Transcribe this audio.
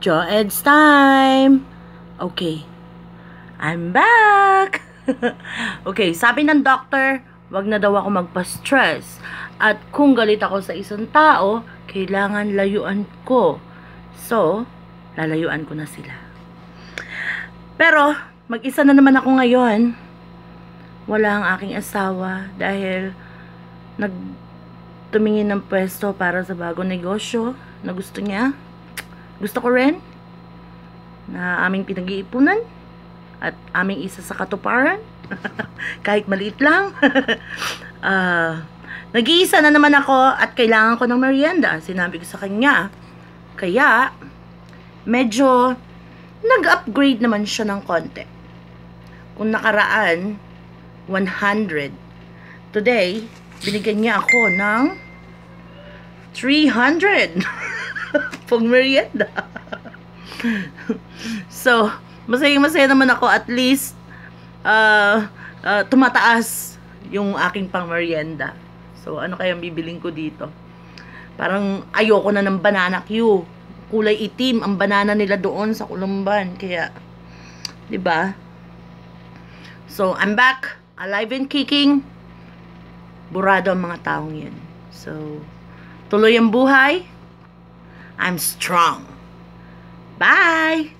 Joed's time! Okay, I'm back! Okay, sabi ng doctor, wag na daw ako magpa-stress. At kung galit ako sa isang tao, kailangan layuan ko. So, lalayuan ko na sila. Pero, mag-isa na naman ako ngayon. Wala ang aking asawa dahil tumingin ng pwesto para sa bagong negosyo na gusto niya. Gusto ko rin na aming pinag-iipunan at aming isa sa katuparan. Kahit maliit lang. Nag-iisa na naman ako at kailangan ko ng merienda. Sinabi ko sa kanya. Kaya, medyo nag-upgrade naman siya ng konti. Kung nakaraan, 100. Today, binigyan niya ako ng 300. Pang merienda. So, masaya naman ako. At least, tumataas yung aking pang merienda. So, ano kayang bibiling ko dito? Parang ayoko na ng banana Q. Kulay itim ang banana nila doon sa Kulumban. Kaya, diba? So, I'm back. Alive and kicking. Burado ang mga taong yun. So, tuloy ang buhay. I'm strong. Bye!